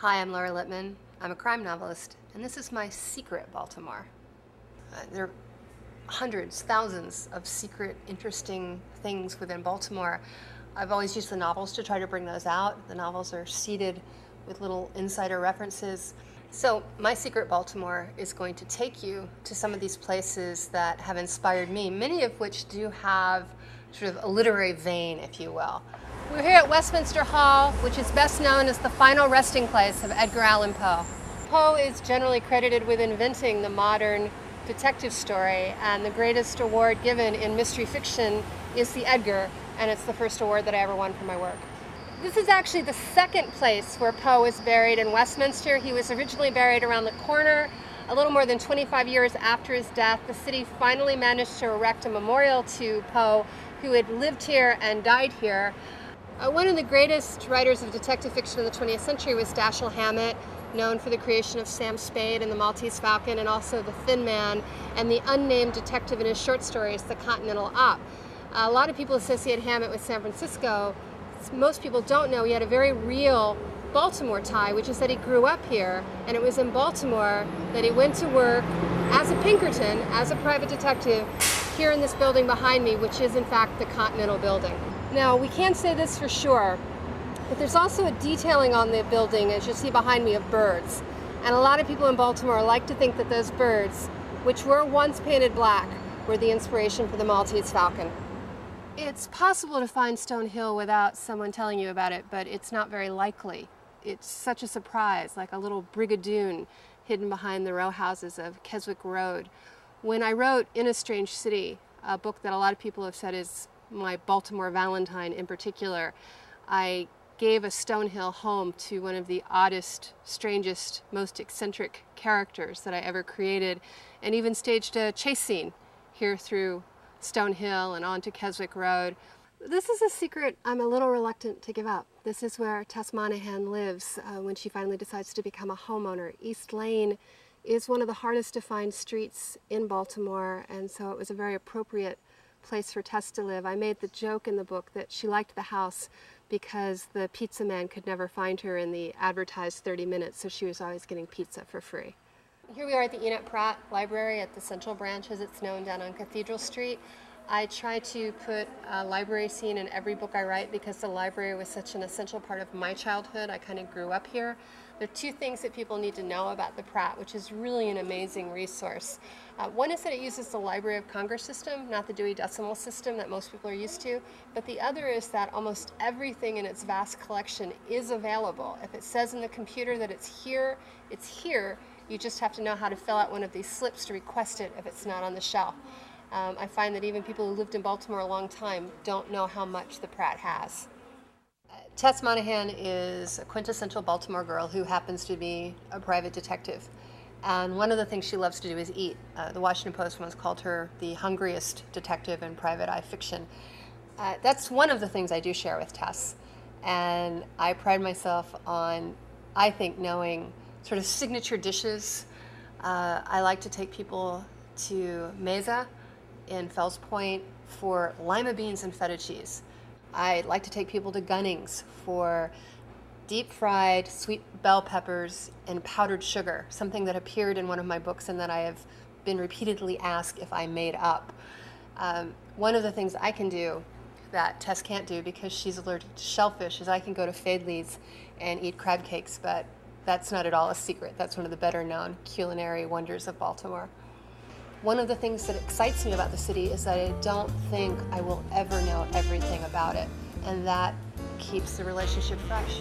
Hi, I'm Laura Lippman. I'm a crime novelist, and this is my secret Baltimore. There are hundreds, thousands of secret, interesting things within Baltimore. I've always used the novels to try to bring those out. The novels are seeded with little insider references. So my secret Baltimore is going to take you to some of these places that have inspired me, many of which do have sort of a literary vein, if you will. We're here at Westminster Hall, which is best known as the final resting place of Edgar Allan Poe. Poe is generally credited with inventing the modern detective story, and the greatest award given in mystery fiction is the Edgar, and it's the first award that I ever won for my work. This is actually the second place where Poe is buried in Westminster. He was originally buried around the corner. A little more than 25 years after his death, the city finally managed to erect a memorial to Poe, who had lived here and died here. One of the greatest writers of detective fiction in the 20th century was Dashiell Hammett, known for the creation of Sam Spade and the Maltese Falcon, and also The Thin Man, and the unnamed detective in his short stories, The Continental Op. A lot of people associate Hammett with San Francisco. Most people don't know he had a very real Baltimore tie, which is that he grew up here, and it was in Baltimore that he went to work as a Pinkerton, as a private detective, here in this building behind me, which is in fact the Continental Building. Now, we can't say this for sure, but there's also a detailing on the building, as you'll see behind me, of birds. And a lot of people in Baltimore like to think that those birds, which were once painted black, were the inspiration for the Maltese Falcon. It's possible to find Stone Hill without someone telling you about it, but it's not very likely. It's such a surprise, like a little brigadoon hidden behind the row houses of Keswick Road. When I wrote In a Strange City, a book that a lot of people have said is my Baltimore Valentine in particular, I gave a Stonehill home to one of the oddest, strangest, most eccentric characters that I ever created, and even staged a chase scene here through Stonehill and onto Keswick Road. This is a secret I'm a little reluctant to give up. This is where Tess Monahan lives when she finally decides to become a homeowner. East Lane is one of the hardest to find streets in Baltimore, and so it was a very appropriate place for Tess to live. I made the joke in the book that she liked the house because the pizza man could never find her in the advertised 30 minutes, so she was always getting pizza for free. Here we are at the Enoch Pratt Library at the Central Branch, as it's known, down on Cathedral Street. I try to put a library scene in every book I write because the library was such an essential part of my childhood. I kind of grew up here. There are two things that people need to know about the Pratt, which is really an amazing resource. One is that it uses the Library of Congress system, not the Dewey Decimal System that most people are used to. But the other is that almost everything in its vast collection is available. If it says in the computer that it's here, it's here. You just have to know how to fill out one of these slips to request it if it's not on the shelf. I find that even people who lived in Baltimore a long time don't know how much the Pratt has. Tess Monahan is a quintessential Baltimore girl who happens to be a private detective. And one of the things she loves to do is eat. The Washington Post once called her the hungriest detective in private eye fiction. That's one of the things I do share with Tess. And I pride myself on, I think, knowing sort of signature dishes. I like to take people to Mesa in Fells Point for lima beans and feta cheese. I like to take people to Gunnings for deep-fried sweet bell peppers and powdered sugar, something that appeared in one of my books and that I have been repeatedly asked if I made up. One of the things I can do that Tess can't do because she's allergic to shellfish is I can go to Fadley's and eat crab cakes, but that's not at all a secret. That's one of the better-known culinary wonders of Baltimore. One of the things that excites me about the city is that I don't think I will ever know everything about it, and that keeps the relationship fresh.